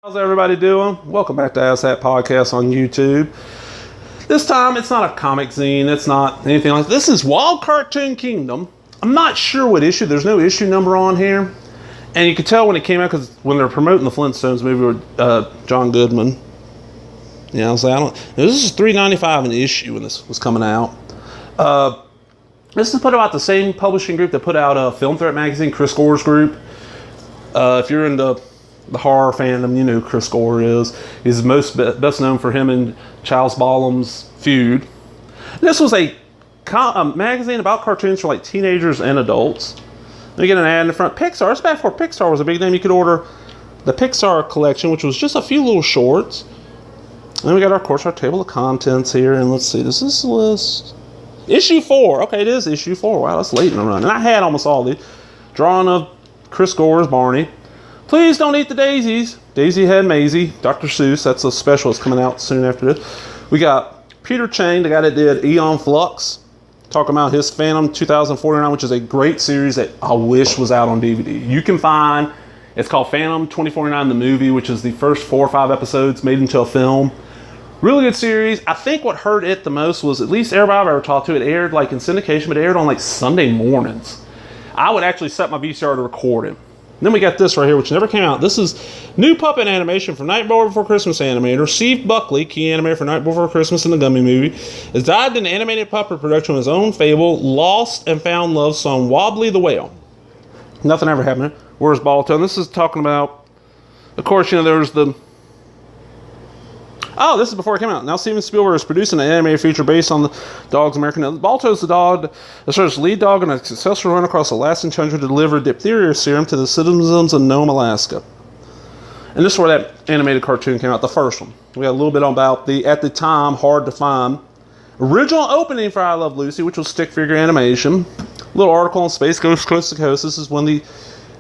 How's everybody doing? Welcome back to Ask That Podcast on YouTube. This time, it's not a comic zine. It's not anything like this. This is Wild Cartoon Kingdom. I'm not sure what issue. There's no issue number on here. And you could tell when it came out because when they're promoting the Flintstones movie with John Goodman. Yeah, I was like, this is $3.95 an issue when this was coming out. This is put out the same publishing group that put out Film Threat magazine, Chris Gore's group. If you're into the horror fandom, you know who Chris Gore is. He's best known for him and Charles Ballum's feud. This was a magazine about cartoons for like teenagers and adults. We get an ad in the front. Pixar. It's back before Pixar was a big name. You could order the Pixar collection, which was just a few little shorts. And then we got, our table of contents here. And let's see. This is the list. Issue 4. Okay, it is issue 4. Wow, that's late in the run. And I had almost all these. Drawing of Chris Gore's Barney. Please don't eat the daisies. Daisy Head Maisie. Dr. Seuss. That's a special that's coming out soon after this. We got Peter Chang, the guy that did Eon Flux. Talking about his Phantom 2049, which is a great series that I wish was out on DVD. You can find, it's called Phantom 2049, the movie, which is the first 4 or 5 episodes made into a film. Really good series. I think what hurt it the most was, at least everybody I've ever talked to, it aired like in syndication, but it aired on like Sunday mornings. I would actually set my VCR to record it. Then we got this right here, which never came out. This is new puppet animation from Nightmare Before Christmas animator Steve Buckley, key animator for Nightmare Before Christmas and the Gummy movie, has dived into animated puppet production with his own fable, Lost and Found Love song Wobbly the Whale. Nothing ever happened. Where's Balltone? This is talking about, of course, you know, there's the... Oh, this is before it came out. Now Steven Spielberg is producing an animated feature based on the dog's American... Balto's the dog that serves lead dog in a successful run across Alaskan tundra to deliver diphtheria serum to the citizens of Nome, Alaska. And this is where that animated cartoon came out, the first one. We got a little bit about the, at the time, hard to find, original opening for I Love Lucy, which was stick figure animation. A little article on Space Ghost Coast to Coast. This is when the...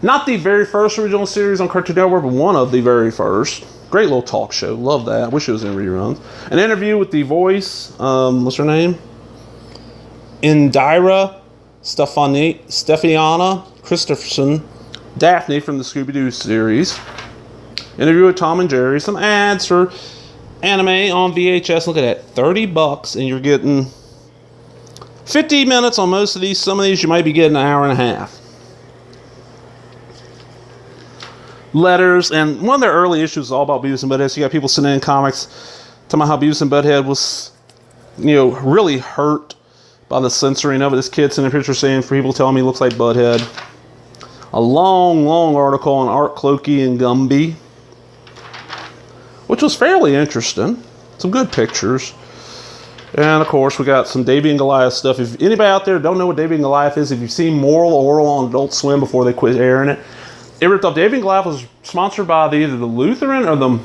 Not the very first original series on Cartoon Network, but one of the very first. Great little talk show. Love that. Wish it was in reruns. An interview with the voice. What's her name? Indira Stefaniana Christopherson. Daphne from the Scooby-Doo series. Interview with Tom and Jerry. Some ads for anime on VHS. Look at that. $30 and you're getting 50 minutes on most of these. Some of these you might be getting an hour and a half. Letters, and one of their early issues was all about Beavis and Butthead. So you got people sitting in comics talking about how Beavis and Butthead was, you know, really hurt by the censoring of it. This kid sent a picture saying, for people telling me he looks like Butthead. A long article on Art Clokey and Gumby, which was fairly interesting. Some good pictures. And of course, we got some Davey and Goliath stuff. If anybody out there don't know what Davey and Goliath is, if you've seen Moral Oral on Adult Swim before they quit airing it, it ripped off. Davey and Goliath was sponsored by either the Lutheran or the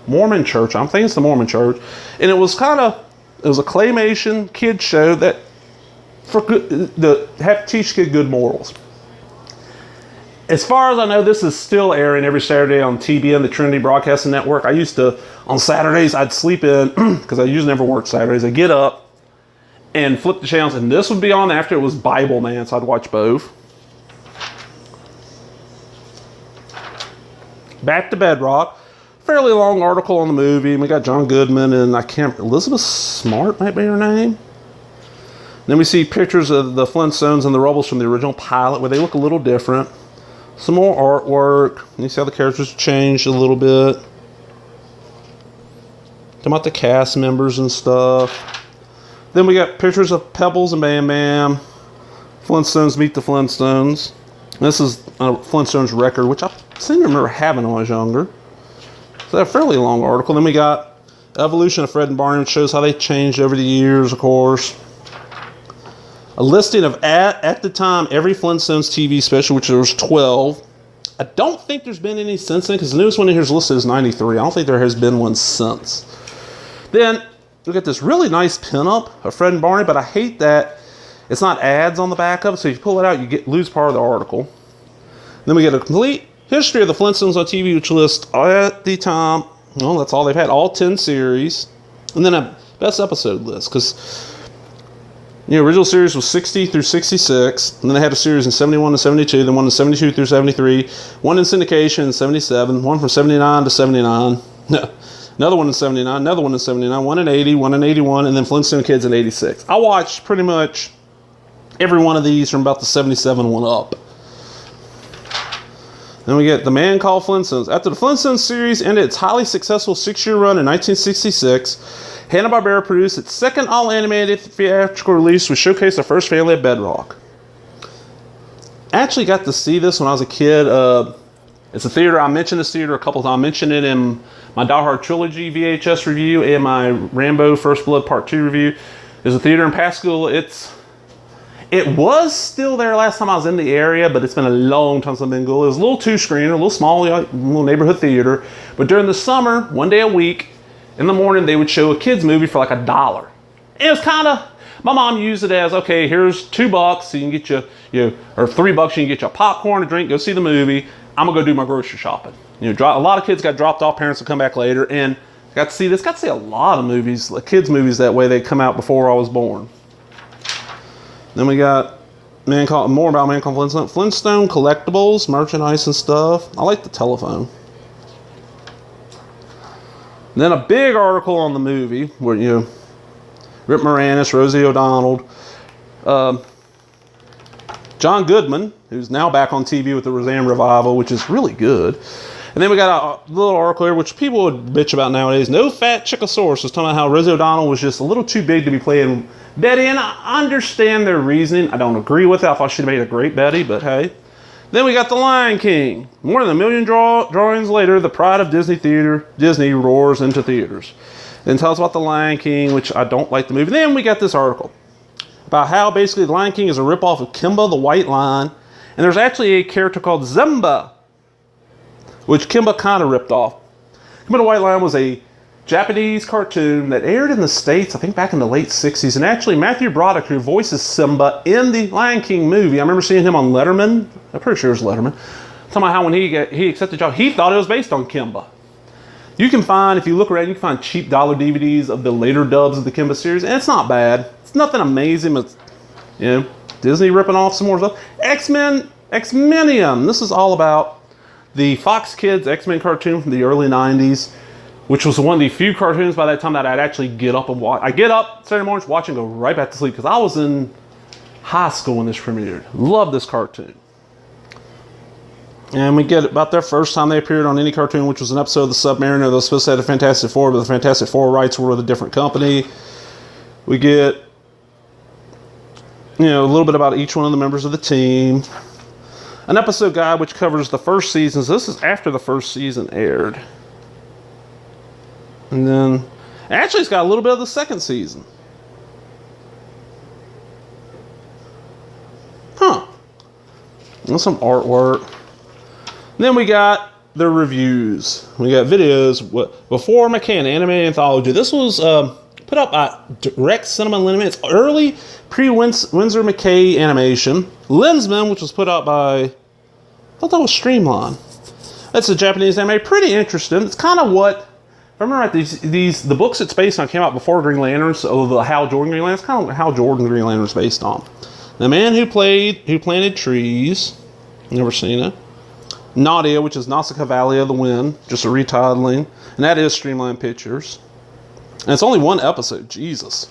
Mormon church. I'm thinking it's the Mormon church. And it was a claymation kid show that teach kid good morals. As far as I know, this is still airing every Saturday on TBN, the Trinity Broadcasting Network. I used to, on Saturdays, I'd sleep in, because I usually never work Saturdays. I'd get up and flip the channels, and this would be on after it was Bible Man, so I'd watch both. Back to Bedrock. Fairly long article on the movie. We got John Goodman and Elizabeth Smart might be her name. Then we see pictures of the Flintstones and the Rubbles from the original pilot where they look a little different. Some more artwork. You see how the characters changed a little bit. Talking about the cast members and stuff. Then we got pictures of Pebbles and Bam Bam. Flintstones Meet the Flintstones. And this is a Flintstones record, which I seem to remember having when I was younger. So that's a fairly long article. Then we got Evolution of Fred and Barney, which shows how they changed over the years, of course. A listing of, at the time, every Flintstones TV special, which there was 12. I don't think there's been any since then, because the newest one in here is listed as 93. I don't think there has been one since. Then, look at this really nice pinup of Fred and Barney, but I hate that it's not ads on the back of it, so if you pull it out, you lose part of the article. Then we get a complete history of the Flintstones on TV, which lists at the time, well, that's all they've had, all 10 series. And then a best episode list, because The original series was 60 through 66. And then they had a series in 71 to 72, then one in 72 through 73, one in syndication in 77, one from 79 to 79. Another one in 79, another one in 79, one in 80, one in 81, and then Flintstone Kids in 86. I watched pretty much every one of these from about the 77 one up. Then we get The Man Called Flintstones. After the Flintstones series ended its highly successful 6-year run in 1966, Hanna-Barbera produced its second all-animated theatrical release, which showcased the first family of Bedrock. I actually got to see this when I was a kid. It's a theater. I mentioned this theater a couple of times. I mentioned it in my Die Hard Trilogy VHS review and my Rambo First Blood Part 2 review. There's a theater in Pascagoula. It was still there last time I was in the area, but it's been a long time since I've been going. It was a little two-screener, a little small, little neighborhood theater. But during the summer, one day a week, in the morning, they would show a kid's movie for like $1. It was kind of, my mom used it as, okay, here's $2, so you can get or $3, you can get you a popcorn, a drink, go see the movie. I'm gonna go do my grocery shopping. A lot of kids got dropped off, parents will come back later, and got to see a lot of movies, kids movies that way. They come out before I was born. Then we got more about Man Called Flintstone. Flintstone collectibles, merchandise and stuff. I like the telephone. And then a big article on the movie where Rip Moranis, Rosie O'Donnell, John Goodman, who's now back on TV with the Roseanne revival, which is really good. And then we got a little article here, which people would bitch about nowadays. No Fat Chickosaurus was talking about how Rosie O'Donnell was just a little too big to be playing Betty, and I understand their reasoning. I don't agree with it. I thought she'd made a great Betty, but hey. Then we got The Lion King. More than 1 million drawings later, the pride of Disney roars into theaters. Then tells about The Lion King, which I don't like the movie. Then we got this article about how basically The Lion King is a ripoff of Kimba the White Lion, and there's actually a character called Simba, which Kimba kind of ripped off. Kimba the White Lion was a Japanese cartoon that aired in the States, I think back in the late 60s. And actually, Matthew Broderick, who voices Simba in the Lion King movie, I remember seeing him on Letterman. I'm pretty sure it was Letterman. Talking about how when he accepted the job, he thought it was based on Kimba. You can find, if you look around, you can find cheap dollar DVDs of the later dubs of the Kimba series, and it's not bad. It's nothing amazing, but Disney ripping off some more stuff. X-Menium. This is all about the Fox Kids X-Men cartoon from the early 90s, which was one of the few cartoons by that time that I'd actually get up and watch. I get up Saturday mornings, watch, and go right back to sleep, because I was in high school when this premiered. Love this cartoon. And we get about their first time they appeared on any cartoon, which was an episode of The Submariner. They were supposed to have the Fantastic Four, but the Fantastic Four rights were with a different company. We get, a little bit about each one of the members of the team. An episode guide which covers the first season. So this is after the first season aired. And then, actually, it's got a little bit of the second season. And some artwork. Then we got the reviews. We got videos. Before McKay, an anime anthology. This was put up by Direct Cinema Limited. It's early pre-Winsor McKay animation. Lensman, which was put out by, I thought that was Streamline. That's a Japanese anime. Pretty interesting. It's kind of what, if I remember right, the books it's based on came out before Green Lantern, so the Hal Jordan Green Lantern. It's kind of what Hal Jordan Green Lantern is based on. The Man Who Planted Trees. Never seen it. Nadia, which is Nausicaa Valley of the Wind, just a retitling, and that is Streamline Pictures. And it's only one episode, Jesus.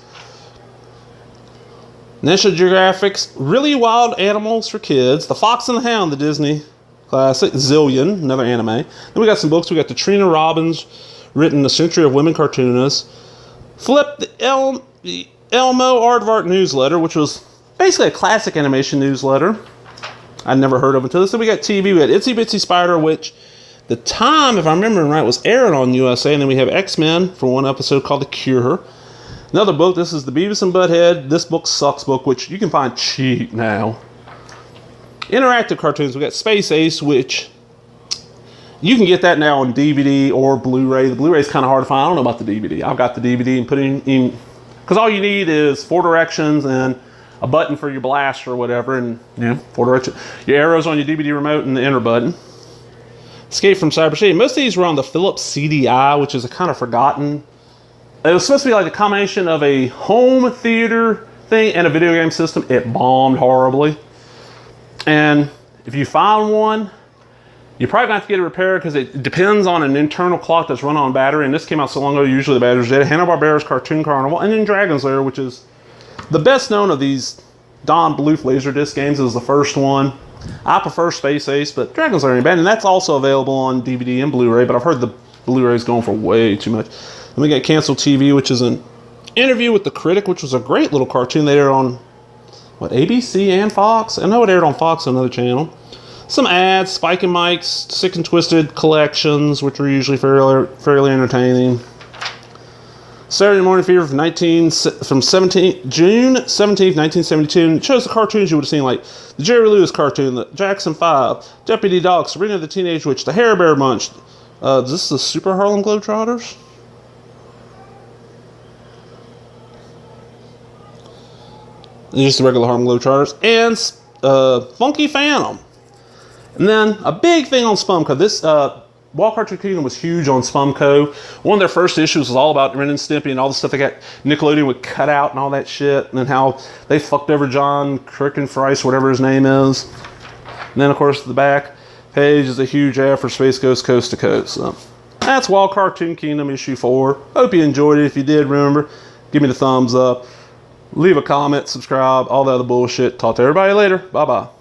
National Geographic's Really Wild Animals for Kids, The Fox and the Hound, the Disney classic, Zillion, another anime. Then we got some books. We got the Trina Robbins, written A Century of Women Cartoonists. Flip, the Elmo Aardvark newsletter, which was basically a classic animation newsletter I'd never heard of until this. Then we got TV. We got Itsy Bitsy Spider, which the time, if I remember right, was airing on USA. And then we have X-Men for one episode called The Cure. Another book. This is the Beavis and Butthead This Book Sucks book, which you can find cheap now. Interactive cartoons. We got Space Ace, which you can get that now on DVD or Blu-ray. The Blu-ray is kind of hard to find. I don't know about the DVD. I've got the DVD and put it in because all you need is 4 directions and a button for your blaster or whatever, and 4 directions. Your arrows on your DVD remote and the enter button. Escape from Cyber City. Most of these were on the Philips CDI, which is a kind of forgotten. It was supposed to be like a combination of a home theater thing and a video game system, it bombed horribly. And if you find one, you're probably going to have to get it repaired because it depends on an internal clock that's run on battery. And this came out so long ago, usually the battery's dead. Hanna-Barbera's Cartoon Carnival, and then Dragon's Lair, which is the best known of these Don Bluth Laserdisc games, is the first one. I prefer Space Ace, but Dragon's Lair ain't bad. And that's also available on DVD and Blu-ray, but I've heard the Blu-ray's going for way too much. Then we got Cancel TV, which is an interview with the critic, which was a great little cartoon. They aired on, what, ABC and Fox? I know it aired on Fox, another channel. Some ads, Spike and Mike's Sick and Twisted collections, which were usually fairly entertaining. Saturday Morning Fever from June 17th, 1972. And it shows the cartoons you would have seen, like the Jerry Lewis cartoon, the Jackson 5, Deputy Dog, Sabrina the Teenage Witch, the Hair Bear Bunch. Is this the Super Harlem Globetrotters? Just the regular Harlem Globetrotters. And Funky Phantom. And then a big thing on Spumco. This Wall Cartoon Kingdom was huge on Spumco. One of their first issues was all about Ren and Stimpy and all the stuff they got Nickelodeon would cut out and all that shit. And then how they fucked over John Kirkenfrice, whatever his name is. And then, of course, the back page is a huge ad for Space Ghost Coast to Coast. So that's Wall Cartoon Kingdom issue 4. Hope you enjoyed it. If you did, remember, give me the thumbs up. Leave a comment, subscribe, all the other bullshit. Talk to everybody later. Bye-bye.